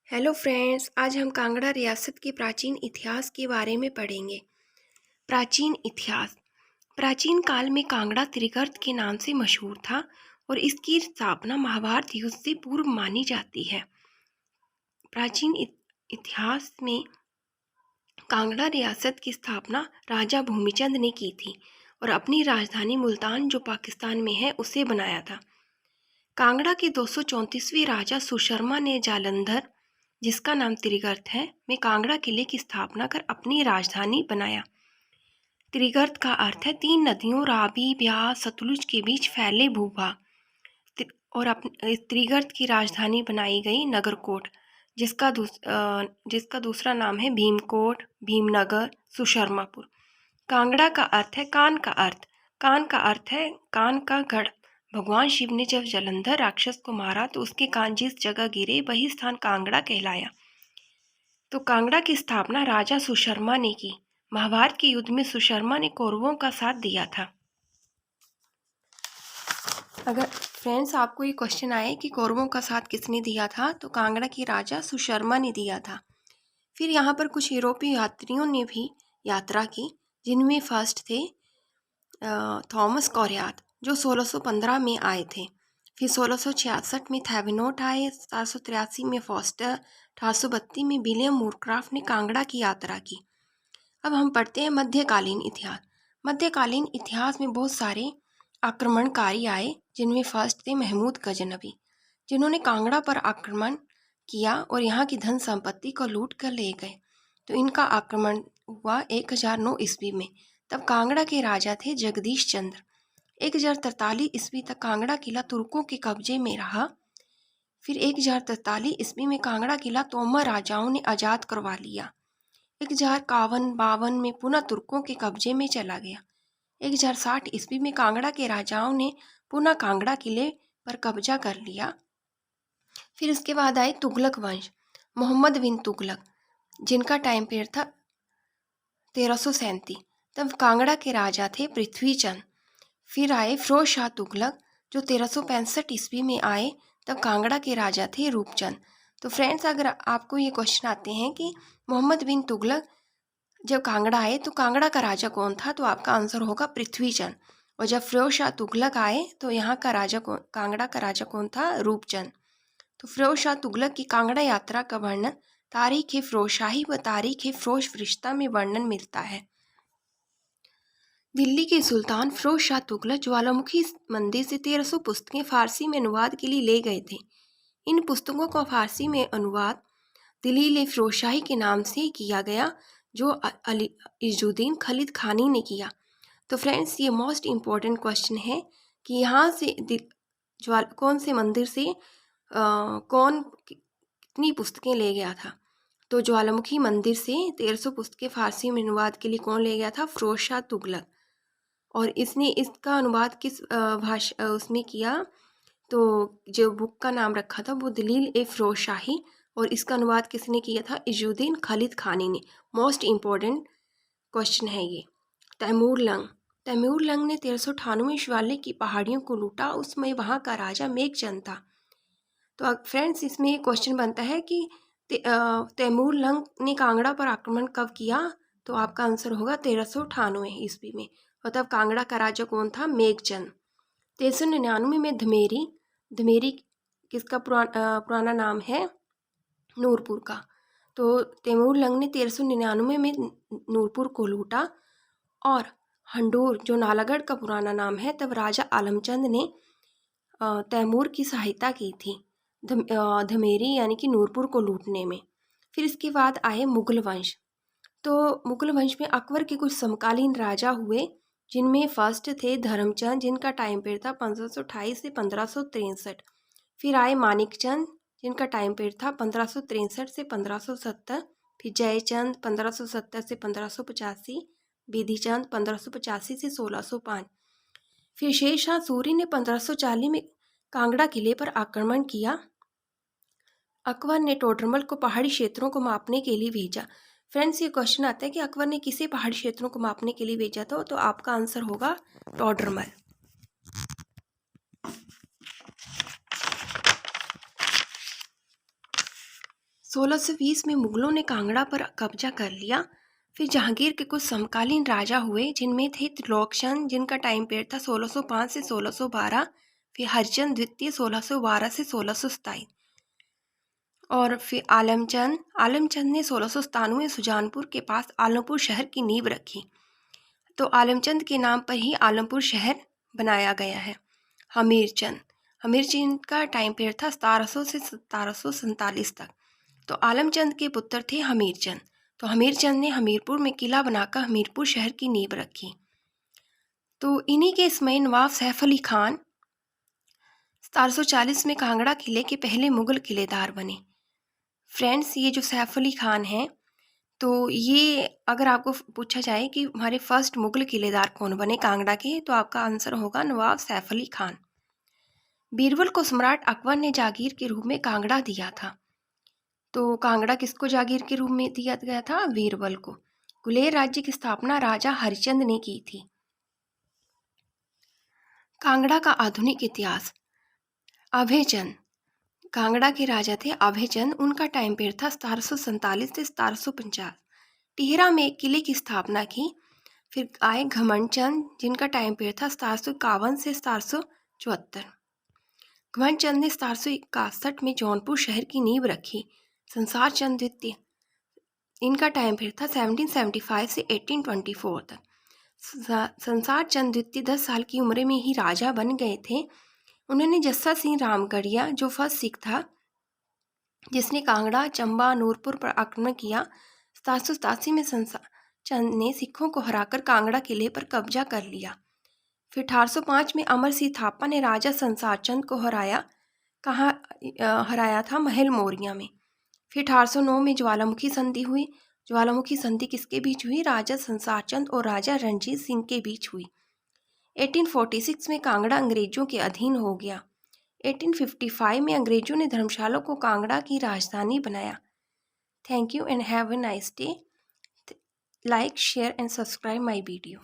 Hello friends, आज हम कांगड़ा रियासत के प्राचीन इतिहास के बारे में पढ़ेंगे। प्राचीन इतिहास। प्राचीन काल में कांगड़ा त्रिगर्त के नाम से मशहूर था और इसकी स्थापना महाभारत युद्ध से पूर्व मानी जाती है। प्राचीन इतिहास में कांगड़ा रियासत की स्थापना राजा भूमिचंद ने की थी और अपनी राजधानी मुल्तान, जो पाकिस्तान में है, उसे बनाया था। कांगड़ा के 234वें राजा सुशर्मा ने जालंधर, जिसका नाम त्रिगर्त है, में कांगड़ा किले की स्थापना कर अपनी राजधानी बनाया। त्रिगर्त का अर्थ है तीन नदियों रावी, ब्यास, सतलुज के बीच फैले भूभाग। और त्रिगर्त की राजधानी बनाई गई नगरकोट, जिसका दूसरा नाम है भीमकोट, भीमनगर, सुशर्मापुर। कांगड़ा का अर्थ है कान का अर्थ। कान का अर्थ है कान का गढ़। भगवान शिव ने जब जालंधर राक्षस को मारा तो उसके कान जिस जगह गिरे वही स्थान कांगड़ा कहलाया। तो कांगड़ा की स्थापना राजा सुशर्मा ने की। महाभारत के युद्ध में सुशर्मा ने कौरवों का साथ दिया था। अगर फ्रेंड्स आपको ये क्वेश्चन आए कि कौरवों का साथ किसने दिया था, तो कांगड़ा के राजा सुशर्मा ने दिया था। फिर यहाँ पर कुछ यूरोपीय यात्रियों ने भी यात्रा की, जिनमें फर्स्ट थे थॉमस कॉरियात, जो 1615 में आए थे। फिर 1666 में थैविनोट आए, 1783 में फॉस्टर, 1832 में विलियम मूरक्राफ्ट ने कांगड़ा की यात्रा की। अब हम पढ़ते हैं मध्यकालीन इतिहास। मध्यकालीन इतिहास में बहुत सारे आक्रमणकारी आए, जिनमें फर्स्ट थे महमूद गजनवी, जिन्होंने कांगड़ा पर आक्रमण किया और यहाँ की धन संपत्ति को लूट कर ले गए। तो इनका आक्रमण हुआ 1009 ईस्वी में। तब कांगड़ा के राजा थे जगदीश चंद्र। 1043 ईस्वी तक कांगड़ा किला तुर्कों के कब्जे में रहा। फिर 1043 ईस्वी में कांगड़ा किला तोमर राजाओं ने आज़ाद करवा लिया। 1051-52 में पुनः तुर्कों के कब्जे में चला गया। 1060 ईस्वी में कांगड़ा के राजाओं ने पुनः कांगड़ा किले पर कब्जा कर लिया। फिर उसके बाद आए तुगलक वंश, मोहम्मद बिन तुगलक, जिनका टाइम पीरियड था 1337। तब कांगड़ा के राजा थे पृथ्वीचंद। फिर आए फिरोज शाह तुगलक, जो 1365 ईस्वी में आए। तब कांगड़ा के राजा थे रूपचंद। तो फ्रेंड्स, अगर आपको ये क्वेश्चन आते हैं कि मोहम्मद बिन तुगलक जब कांगड़ा आए तो कांगड़ा का राजा कौन था, तो आपका आंसर होगा पृथ्वीचंद। और जब फिरोज शाह तुगलक आए तो यहाँ का राजा कांगड़ा का राजा कौन था, रूपचंद। तो फिरोज शाह तुगलक की कांगड़ा यात्रा का वर्णन तारीख फिरोजशाही व तारीख फिरोज फरिश्ता में वर्णन मिलता है। दिल्ली के सुल्तान फिरोज शाह तुगलक ज्वालामुखी मंदिर से 1300 पुस्तकें फारसी में अनुवाद के लिए ले गए थे। इन पुस्तकों का फारसी में अनुवाद दलील फिरोजशाही के नाम से किया गया, जो अली इजुद्दीन खलीद खानी ने किया। तो फ्रेंड्स, ये मोस्ट इम्पॉर्टेंट क्वेश्चन है कि यहाँ से कौन से मंदिर से कौन कितनी पुस्तकें ले गया था। तो ज्वालामुखी मंदिर से 1300 पुस्तकें फारसी में अनुवाद के लिए कौन ले गया था, फिरोज शाह तुगलक। और इसने इसका अनुवाद किस भाषा उसमें किया, तो जो बुक का नाम रखा था वो दलील फिरोजशाही, और इसका अनुवाद किसने किया था, इजुद्दीन खलीद खानी ने। मोस्ट इम्पॉर्टेंट क्वेश्चन है ये। तैमूर लंग ने 1398 शिवालिक की पहाड़ियों को लूटा। उसमें वहाँ का राजा मेघचंद था। तो फ्रेंड्स, इसमें एक क्वेश्चन बनता है कि तैमूर लंग ने कांगड़ा पर आक्रमण कब किया, तो आपका आंसर होगा 1398 ईस्वी में। और तब कांगड़ा का राजा कौन था, मेघचंद। 1399 में धमेरी किसका पुराना नाम है, नूरपुर का। तो तैमूर लंग ने 1399 में नूरपुर को लूटा। और हंडूर, जो नालागढ़ का पुराना नाम है, तब राजा आलमचंद ने तैमूर की सहायता की थी धमेरी यानी कि नूरपुर को लूटने में। फिर इसके बाद आए मुगल वंश। तो मुगल वंश में अकबर के कुछ समकालीन राजा हुए, जिनमें फर्स्ट थे धर्मचंद, जिनका टाइम पीरियड था 1528 से 1563। फिर आए मानिकचंद, जिनका टाइम पीरियड था 1563 से 1570। फिर जयचंद 1570 से 1585। विधिचंद 1585 से 1605। फिर शेर शाह सूरी ने 1540 में कांगड़ा किले पर आक्रमण किया। अकबर ने टोडरमल को पहाड़ी क्षेत्रों को मापने के लिए भेजा। फ्रेंड्स, ये क्वेश्चन आता है कि अकबर ने किसे पहाड़ी क्षेत्रों को मापने के लिए भेजा था, तो आपका आंसर होगा टोडरमल। 1620 में मुगलों ने कांगड़ा पर कब्जा कर लिया। फिर जहांगीर के कुछ समकालीन राजा हुए, जिनमें थे त्रिलोकचंद, जिनका टाइम पीरियड था 1605 से 1612, फिर हरिचंद द्वितीय 1612 से 1627, और फिर आलमचंद ने 1697 में सुजानपुर के पास आलमपुर शहर की नींव रखी। तो आलमचंद के नाम पर ही आलमपुर शहर बनाया गया है। हमीरचंद का टाइम पीरियड था 1700 से 1747 तक। तो आलमचंद के पुत्र थे हमीरचंद। तो हमीरचंद ने हमीरपुर में किला बनाकर हमीरपुर शहर की नींव रखी। तो इन्हीं के समय नवाब सैफ अली खान 1740 में कांगड़ा किले के पहले मुगल किलेदार बने। फ्रेंड्स, ये जो सैफ अली खान हैं, तो ये अगर आपको पूछा जाए कि हमारे फर्स्ट मुगल किलेदार कौन बने कांगड़ा के, तो आपका आंसर होगा नवाब सैफ अली खान। बीरबल को सम्राट अकबर ने जागीर के रूप में कांगड़ा दिया था। तो कांगड़ा किसको जागीर के रूप में दिया गया था? बीरबल को। गुलेर राज्य की स्थापना राजा हरिचंद ने की थी। कांगड़ा का आधुनिक इतिहास। अभयचंद कांगड़ा के राजा थे। अभयचंद, उनका टाइम पीरियड था 1747 से 1750। टिहरा में एक किले की स्थापना की। फिर आए घमंडचंद, जिनका टाइम पीरियड था 1751 से 1774। घमंडचंद ने 1761 में जौनपुर शहर की नींव रखी। संसार चंद द्वितीय, इनका टाइम पीरियड था 1775 से 1824 तक। संसार चंद द्वितीय 10 साल की उम्र में ही राजा बन गए थे। उन्होंने जस्सा सिंह रामगढ़िया, जो फर्स्ट सिख था जिसने कांगड़ा, चंबा, नूरपुर पर आक्रमण किया, 1787 में संसार चंद ने सिखों को हराकर कांगड़ा किले पर कब्जा कर लिया। फिर 1805 में अमर सिंह थापा ने राजा संसार चंद को हराया था महल मौर्या में। फिर 1809 में ज्वालामुखी संधि हुई। ज्वालामुखी संधि किसके बीच हुई? राजा संसार चंद और राजा रणजीत सिंह के बीच हुई। 1846 में कांगड़ा अंग्रेजों के अधीन हो गया। 1855 में अंग्रेजों ने धर्मशाला को कांगड़ा की राजधानी बनाया। Thank you and have a nice day. Like, share and subscribe my video.